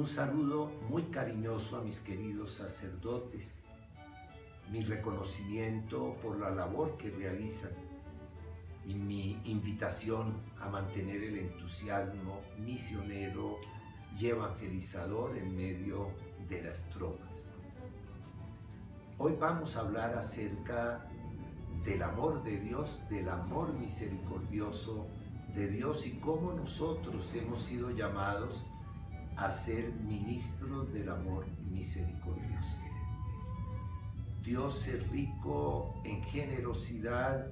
Un saludo muy cariñoso a mis queridos sacerdotes, mi reconocimiento por la labor que realizan y mi invitación a mantener el entusiasmo misionero y evangelizador en medio de las tropas. Hoy vamos a hablar acerca del amor de Dios, del amor misericordioso de Dios y cómo nosotros hemos sido llamados a ser ministros del amor misericordioso. Dios es rico en generosidad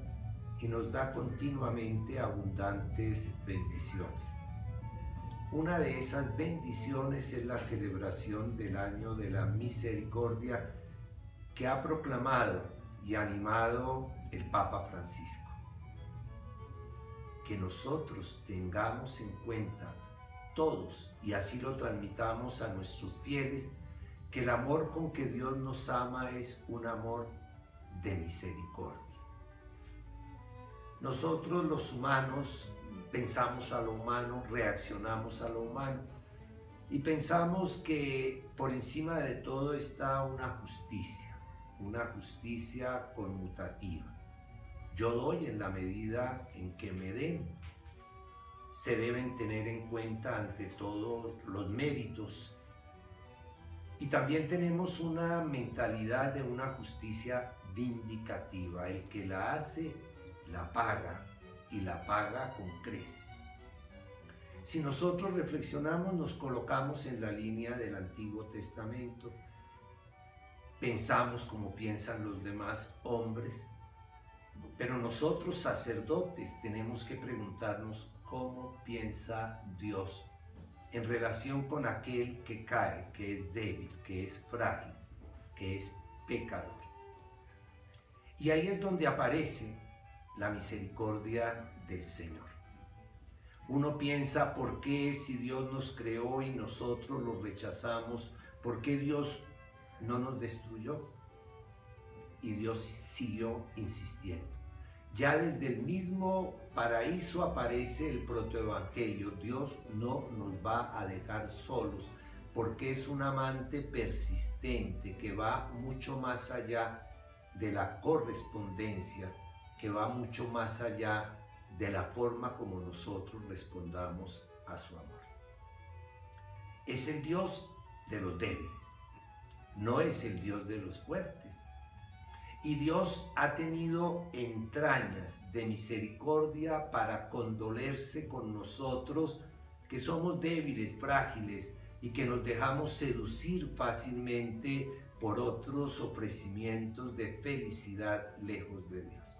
y nos da continuamente abundantes bendiciones. Una de esas bendiciones es la celebración del Año de la Misericordia que ha proclamado y animado el Papa Francisco. Que nosotros tengamos en cuenta todos, y así lo transmitamos a nuestros fieles, que el amor con que Dios nos ama es un amor de misericordia. Nosotros los humanos pensamos a lo humano, reaccionamos a lo humano y pensamos que por encima de todo está una justicia conmutativa. Yo doy en la medida en que me den. Se deben tener en cuenta ante todo los méritos. Y también tenemos una mentalidad de una justicia vindicativa. El que la hace, la paga, y la paga con creces. Si nosotros reflexionamos, nos colocamos en la línea del Antiguo Testamento, pensamos como piensan los demás hombres, pero nosotros sacerdotes tenemos que preguntarnos cómo piensa Dios en relación con aquel que cae, que es débil, que es frágil, que es pecador. Y ahí es donde aparece la misericordia del Señor. Uno piensa, ¿por qué si Dios nos creó y nosotros lo rechazamos, por qué Dios no nos destruyó? Y Dios siguió insistiendo. Ya desde el mismo paraíso aparece el protoevangelio. Dios no nos va a dejar solos porque es un amante persistente que va mucho más allá de la correspondencia, que va mucho más allá de la forma como nosotros respondamos a su amor. Es el Dios de los débiles, no es el Dios de los fuertes. Y Dios ha tenido entrañas de misericordia para condolerse con nosotros, que somos débiles, frágiles y que nos dejamos seducir fácilmente por otros ofrecimientos de felicidad lejos de Dios.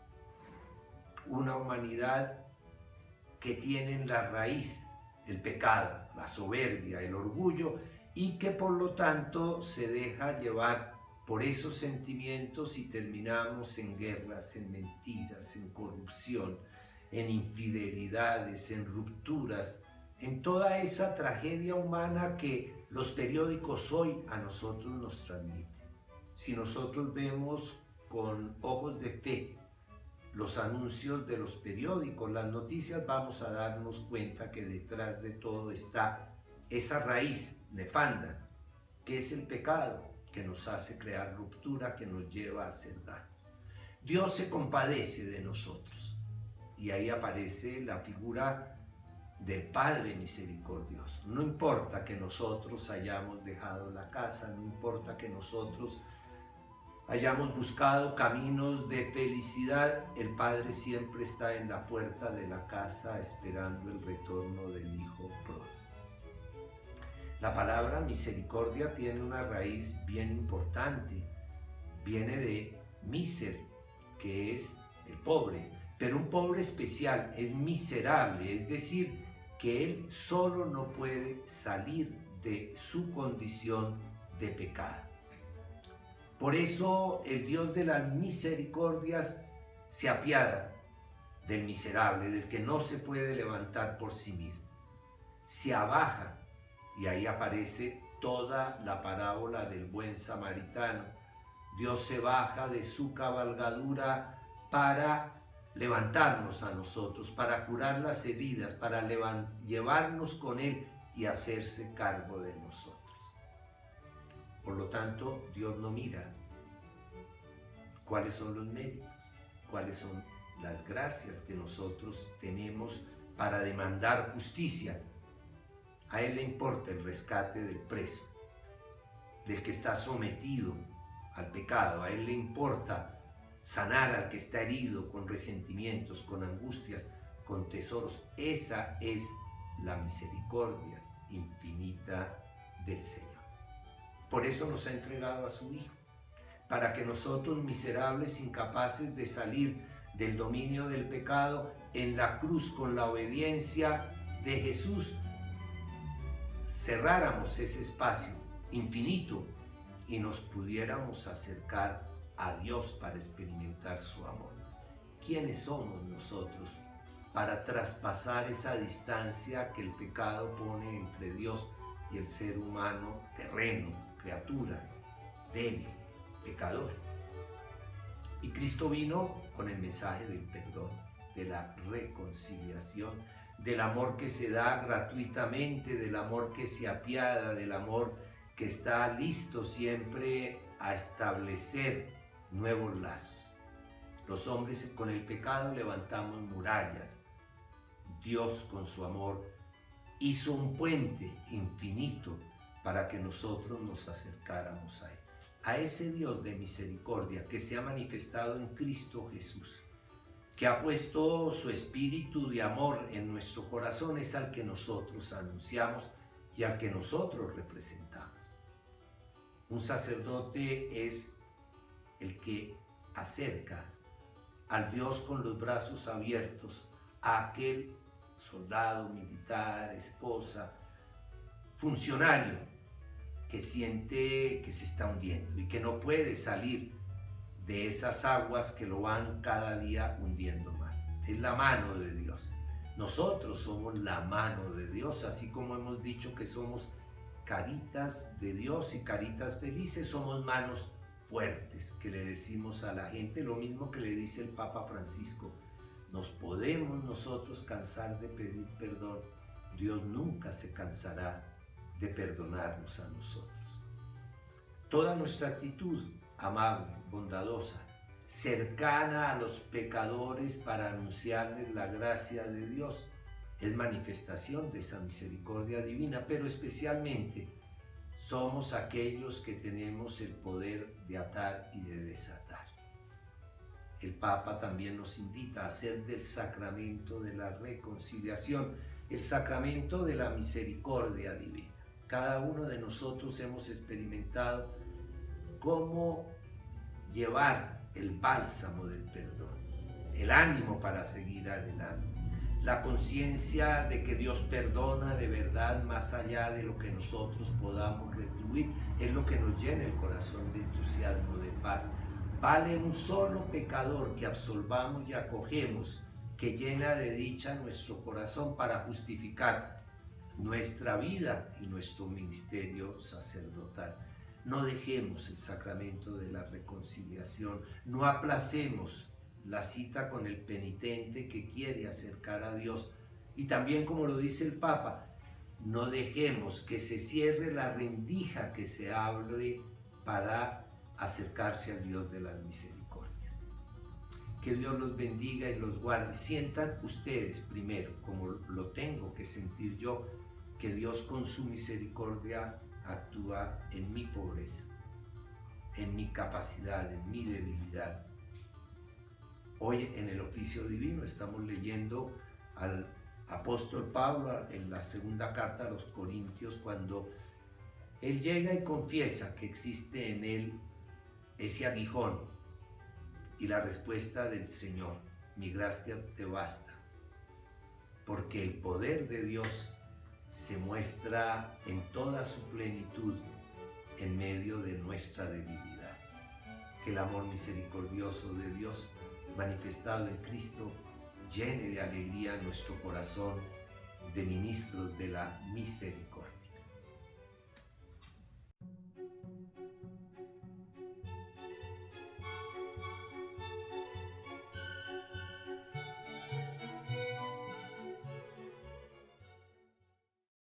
Una humanidad que tiene en la raíz el pecado, la soberbia, el orgullo y que por lo tanto se deja llevar por esos sentimientos y terminamos en guerras, en mentiras, en corrupción, en infidelidades, en rupturas, en toda esa tragedia humana que los periódicos hoy a nosotros nos transmiten. Si nosotros vemos con ojos de fe los anuncios de los periódicos, las noticias, vamos a darnos cuenta que detrás de todo está esa raíz nefanda, que es el pecado, que nos hace crear ruptura, que nos lleva a hacer daño. Dios se compadece de nosotros y ahí aparece la figura del Padre misericordioso. No importa que nosotros hayamos dejado la casa, no importa que nosotros hayamos buscado caminos de felicidad, el Padre siempre está en la puerta de la casa esperando el retorno del Hijo pródigo. La palabra misericordia tiene una raíz bien importante. Viene de miser, que es el pobre, pero un pobre especial, es miserable, es decir, que él solo no puede salir de su condición de pecado. Por eso el Dios de las misericordias se apiada del miserable, del que no se puede levantar por sí mismo. Se abaja. Y ahí aparece toda la parábola del buen samaritano. Dios se baja de su cabalgadura para levantarnos a nosotros, para curar las heridas, para llevarnos con Él y hacerse cargo de nosotros. Por lo tanto, Dios no mira cuáles son los méritos, cuáles son las gracias que nosotros tenemos para demandar justicia. A Él le importa el rescate del preso, del que está sometido al pecado. A Él le importa sanar al que está herido con resentimientos, con angustias, con tesoros. Esa es la misericordia infinita del Señor. Por eso nos ha entregado a su Hijo, para que nosotros, miserables, incapaces de salir del dominio del pecado, en la cruz, con la obediencia de Jesús, cerráramos ese espacio infinito y nos pudiéramos acercar a Dios para experimentar su amor. ¿Quiénes somos nosotros para traspasar esa distancia que el pecado pone entre Dios y el ser humano terreno, criatura, débil, pecador? Y Cristo vino con el mensaje del perdón, de la reconciliación, del amor que se da gratuitamente, del amor que se apiada, del amor que está listo siempre a establecer nuevos lazos. Los hombres con el pecado levantamos murallas. Dios, con su amor, hizo un puente infinito para que nosotros nos acercáramos a Él. A ese Dios de misericordia que se ha manifestado en Cristo Jesús, que ha puesto su espíritu de amor en nuestro corazón, es al que nosotros anunciamos y al que nosotros representamos. Un sacerdote es el que acerca al Dios con los brazos abiertos a aquel soldado, militar, esposa, funcionario que siente que se está hundiendo y que no puede salir de esas aguas que lo van cada día hundiendo más. Es la mano de Dios. Nosotros somos la mano de Dios, así como hemos dicho que somos caritas de Dios y caritas felices, somos manos fuertes que le decimos a la gente, lo mismo que le dice el Papa Francisco: nos podemos nosotros cansar de pedir perdón, Dios nunca se cansará de perdonarnos a nosotros. Toda nuestra actitud amable, bondadosa, cercana a los pecadores para anunciarles la gracia de Dios, es manifestación de esa misericordia divina, pero especialmente somos aquellos que tenemos el poder de atar y de desatar. El Papa también nos invita a hacer del sacramento de la reconciliación el sacramento de la misericordia divina. Cada uno de nosotros hemos experimentado cómo llevar el bálsamo del perdón, el ánimo para seguir adelante, la conciencia de que Dios perdona de verdad más allá de lo que nosotros podamos retribuir, es lo que nos llena el corazón de entusiasmo, de paz. Vale un solo pecador que absolvamos y acogemos, que llena de dicha nuestro corazón para justificar nuestra vida y nuestro ministerio sacerdotal. No dejemos el sacramento de la reconciliación, no aplacemos la cita con el penitente que quiere acercar a Dios. Y también, como lo dice el Papa, no dejemos que se cierre la rendija que se abre para acercarse al Dios de las misericordias. Que Dios los bendiga y los guarde. Sientan ustedes primero, como lo tengo que sentir yo, que Dios con su misericordia actúa en mi pobreza, en mi capacidad, en mi debilidad. Hoy en el oficio divino estamos leyendo al apóstol Pablo en la segunda carta a los Corintios, cuando él llega y confiesa que existe en él ese aguijón, y la respuesta del Señor: mi gracia te basta, porque el poder de Dios se muestra en toda su plenitud en medio de nuestra debilidad. Que el amor misericordioso de Dios manifestado en Cristo llene de alegría nuestro corazón de ministros de la misericordia.